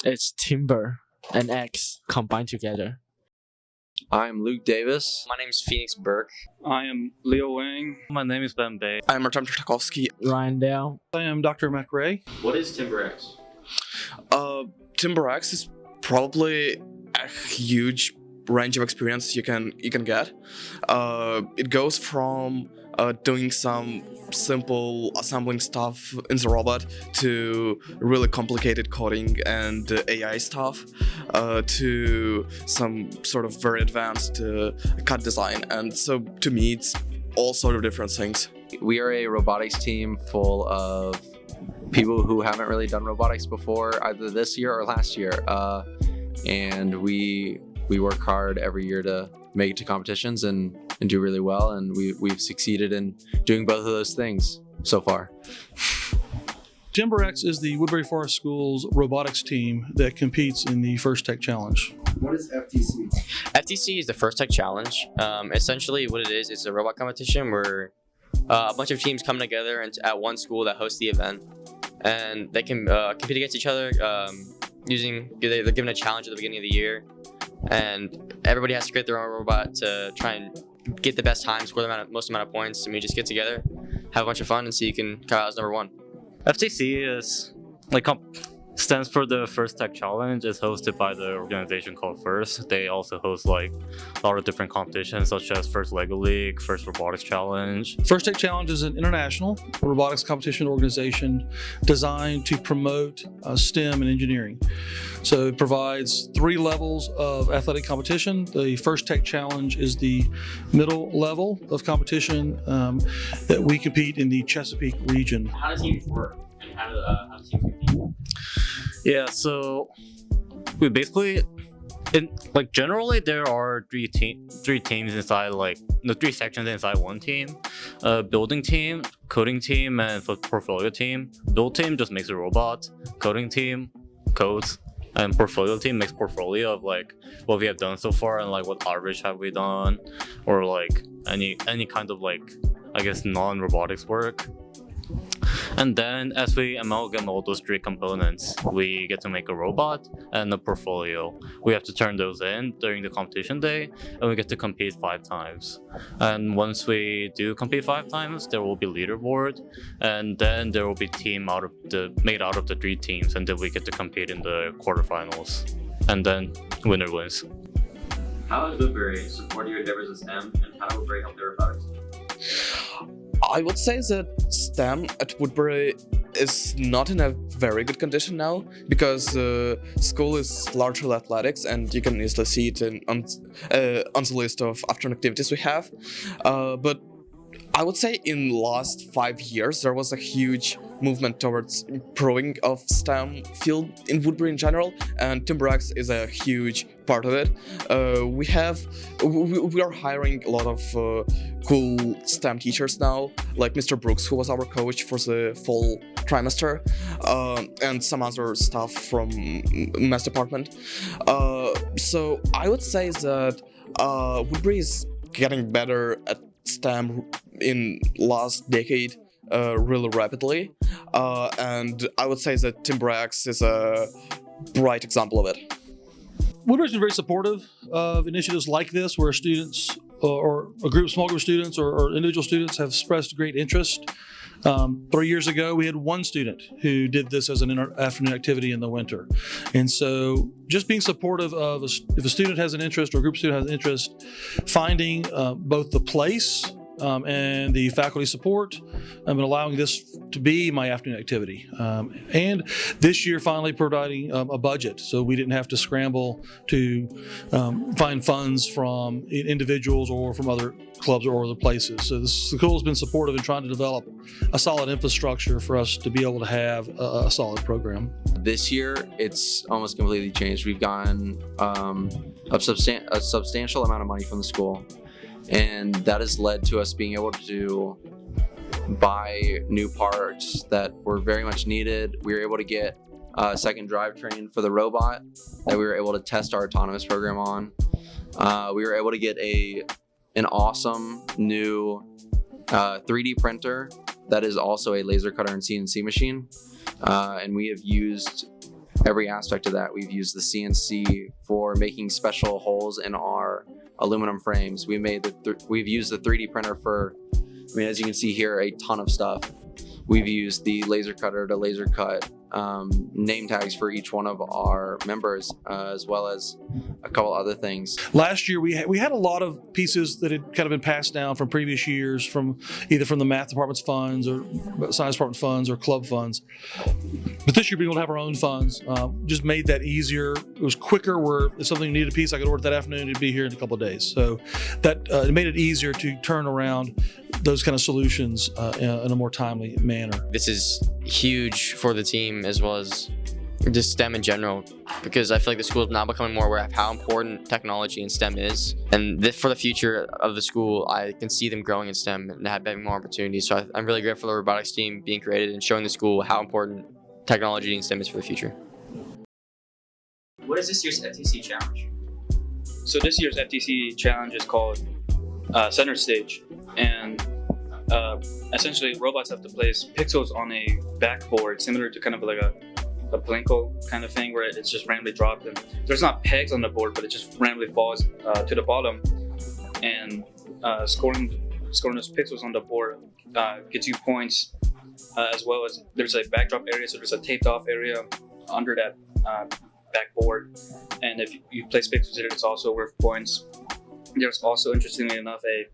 It's Timber and X combined together. I'm Luke Davis. My name is Phoenix Burke. I am Leo Wang. My name is Ben Bay. I'm Artem Tartakovsky. Ryan Dale. I am Dr. McRae. What is TimberX? TimberX is probably a huge range of experience you can get. It goes from doing some simple assembling stuff in the robot to really complicated coding and AI stuff to some sort of very advanced CAD design. And so to me, it's all sort of different things. We are a robotics team full of people who haven't really done robotics before, either this year or last year. And we work hard every year to make it to competitions and do really well, and we've succeeded in doing both of those things so far. TimberX is the Woodberry Forest School's robotics team that competes in the First Tech Challenge. What is FTC? FTC is the First Tech Challenge. Essentially what it is, it's a robot competition where a bunch of teams come together at one school that hosts the event, and they can compete against each other they're given a challenge at the beginning of the year, and everybody has to create their own robot to try and get the best time, score the most amount of points, and we just get together, have a bunch of fun, and see who can come out as number one. FTC is stands for the First Tech Challenge. It's hosted by the organization called First. They also host a lot of different competitions such as First Lego League, First Robotics Challenge. First Tech Challenge is an international robotics competition organization designed to promote STEM and engineering. So it provides 3 levels of athletic competition. The First Tech Challenge is the middle level of competition that we compete in the Chesapeake region. How does teams work, and how do teams compete? Yeah, so we basically, generally there are three teams inside, 3 sections inside one team. Building team, coding team, and portfolio team. Build team just makes a robot. Coding team codes, and portfolio team makes portfolio of what we have done so far and what average have we done, or any kind of I guess non-robotics work. And then as we amalgam all those 3 components, we get to make a robot and a portfolio. We have to turn those in during the competition day, and we get to compete 5 times. And once we do compete 5 times, there will be leaderboard, and then there will be team made out of the 3 teams, and then we get to compete in the quarterfinals. And then winner wins. How has Woodberry supported your endeavors in STEM, and how does Woodberry help their robotics? I would say that STEM at Woodberry is not in a very good condition now because school is largely athletics, and you can easily see it on the list of afternoon activities we have. But I would say in the last 5 years there was a huge movement towards improving of STEM field in Woodberry in general, and TimberX is a huge part of it. We are hiring a lot of cool STEM teachers now, like Mr. Brooks, who was our coach for the fall trimester, and some other staff from math department. So I would say that Woodberry is getting better at STEM in last decade really rapidly, and I would say that TimberX is a bright example of it. Woodberry's been very supportive of initiatives like this, where students or small group of students or individual students have expressed great interest. 3 years ago, we had 1 student who did this as an afternoon activity in the winter. And so just being supportive of, if a student has an interest or a group of students has an interest, finding both the place and the faculty support, and allowing this to be my afternoon activity. And this year finally providing a budget, so we didn't have to scramble to find funds from individuals or from other clubs or other places. So the school has been supportive in trying to develop a solid infrastructure for us to be able to have a solid program. This year, it's almost completely changed. We've gotten a substantial amount of money from the school, and that has led to us being able to buy new parts that were very much needed. We were able to get a second drivetrain for the robot that we were able to test our autonomous program on. We were able to get an awesome new 3D printer that is also a laser cutter and CNC machine. And we have used every aspect of that. We've used the CNC for making special holes in our aluminum frames. We've used the 3D printer for, as you can see here, a ton of stuff. We've used the laser cutter to laser cut name tags for each one of our members, as well as a couple other things. Last year, we had a lot of pieces that had kind of been passed down from previous years, from either from the math department's funds or science department funds or club funds. But this year, being able to have our own funds just made that easier. It was quicker. Where if something needed a piece, I could order it that afternoon. It'd be here in a couple of days. So that it made it easier to turn around those kind of solutions in a more timely manner. This is huge for the team as well as just STEM in general, because I feel like the school is now becoming more aware of how important technology and STEM is. And for the future of the school, I can see them growing in STEM and having more opportunities. So I'm really grateful for the robotics team being created and showing the school how important technology and STEM is for the future. What is this year's FTC challenge? So this year's FTC challenge is called Center Stage, and essentially robots have to place pixels on a backboard similar to kind of like a plinko kind of thing, where it's just randomly dropped, and there's not pegs on the board, but it just randomly falls to the bottom, and scoring those pixels on the board gets you points, as well as there's a backdrop area, so there's a taped off area under that backboard, and if you place pixels in it, it's also worth points. There's also, interestingly enough, a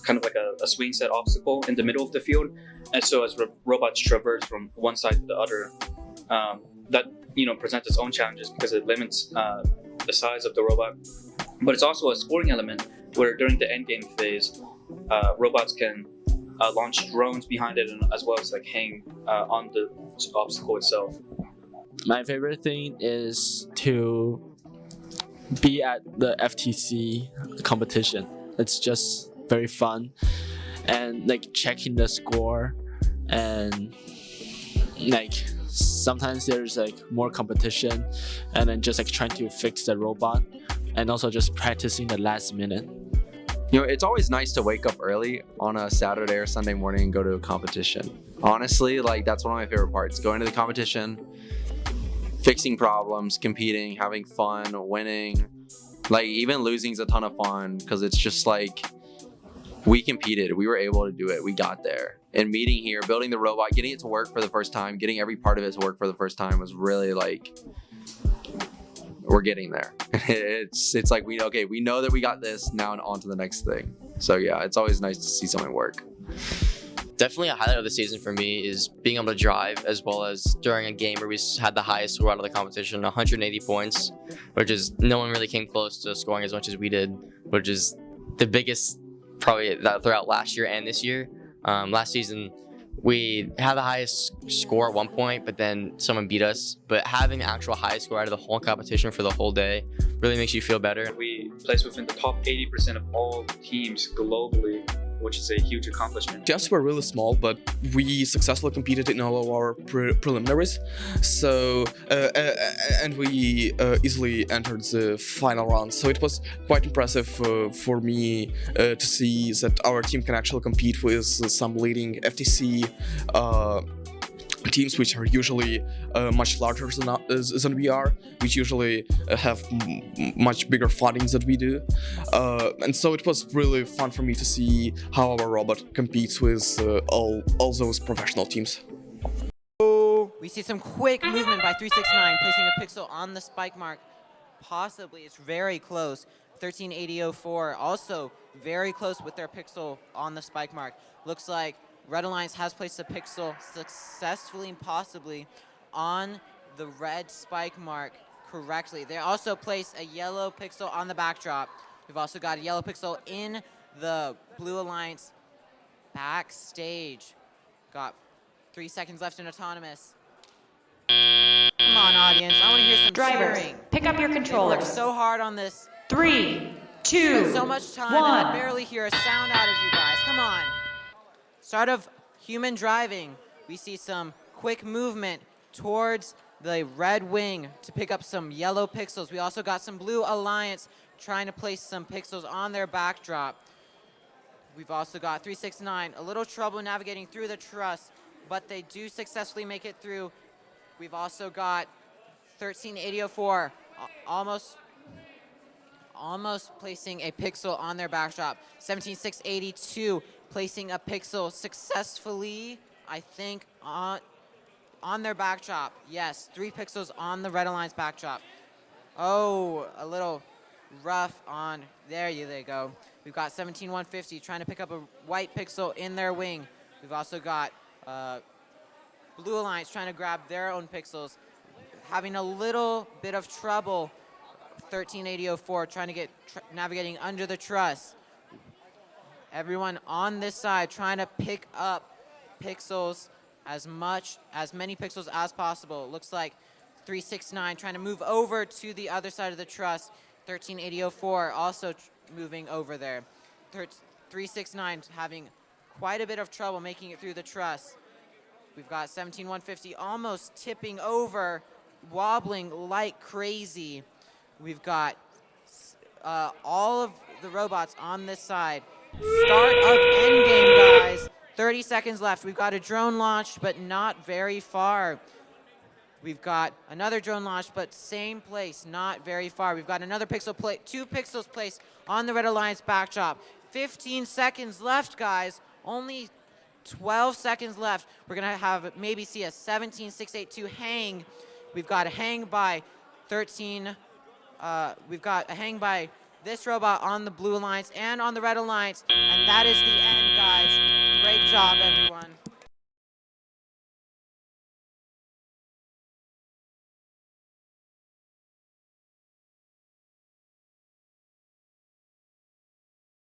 kind of like a swing set obstacle in the middle of the field, and so as robots traverse from one side to the other, that presents its own challenges because it limits the size of the robot. But it's also a scoring element where during the end game phase, robots can launch drones behind it, and as well as like hang on the obstacle itself. My favorite thing is to be at the FTC competition. It's just very fun, and like checking the score, and like sometimes there's like more competition, and then just like trying to fix the robot, and also just practicing the last minute. It's always nice to wake up early on a Saturday or Sunday morning and go to a competition. Honestly, like that's one of my favorite parts. Going to the competition, fixing problems, competing, having fun, winning. Like even losing is a ton of fun because it's just like we competed, we were able to do it, we got there. And meeting here, building the robot, getting it to work for the first time, getting every part of it to work for the first time was really like, we're getting there. It's like we know that we got this, now and on to the next thing. So yeah, it's always nice to see something work. Definitely a highlight of the season for me is being able to drive, as well as during a game where we had the highest score out of the competition, 180 points, which is no one really came close to scoring as much as we did, which is the biggest probably throughout last year and this year. Last season, we had the highest score at one point, but then someone beat us. But having the actual highest score out of the whole competition for the whole day really makes you feel better. We placed within the top 80% of all teams globally, which is a huge accomplishment. Jumps were really small, but we successfully competed in all of our preliminaries. So, and we easily entered the final round. So it was quite impressive for me to see that our team can actually compete with some leading FTC teams, which are usually much larger than we are, which usually have much bigger funding than we do. And so it was really fun for me to see how our robot competes with all those professional teams. We see some quick movement by 369, placing a pixel on the spike mark. Possibly, it's very close. 138004 also very close with their pixel on the spike mark. Looks like Red Alliance has placed a pixel successfully and possibly on the red spike mark correctly. They also placed a yellow pixel on the backdrop. We've also got a yellow pixel in the Blue Alliance backstage. Got 3 seconds left in autonomous. Come on, audience. I want to hear some Drivers, cheering. pick up your They controllers. worked so hard on this. 3, 2, Spent so much time, and 1. I barely hear a sound out of you guys. Come on. Start of human driving. We see some quick movement towards the red wing to pick up some yellow pixels. We also got some Blue Alliance trying to place some pixels on their backdrop. We've also got 369, a little trouble navigating through the truss, but they do successfully make it through. We've also got 138004, almost placing a pixel on their backdrop. 17682 placing a pixel successfully, I think, on their backdrop. Yes, 3 pixels on the Red Alliance backdrop. Oh, a little rough on, there they go. We've got 17150 trying to pick up a white pixel in their wing. We've also got Blue Alliance trying to grab their own pixels, having a little bit of trouble. 138004 trying to get navigating under the truss. Everyone on this side trying to pick up pixels, as many pixels as possible. Looks like 369 trying to move over to the other side of the truss. 138004 also moving over there. 369 having quite a bit of trouble making it through the truss. We've got 17150 almost tipping over, wobbling like crazy. We've got all of the robots on this side. Start of endgame, guys. 30 seconds left. We've got a drone launched, but not very far. We've got another drone launched, but same place, not very far. We've got another pixel 2 pixels placed on the Red Alliance backdrop. 15 seconds left, guys. Only 12 seconds left. We're gonna have maybe see a 17682 hang. We've got a hang by 13. We've got a hang by this robot on the Blue Alliance and on the Red Alliance, and that is the end, guys. Great job, everyone.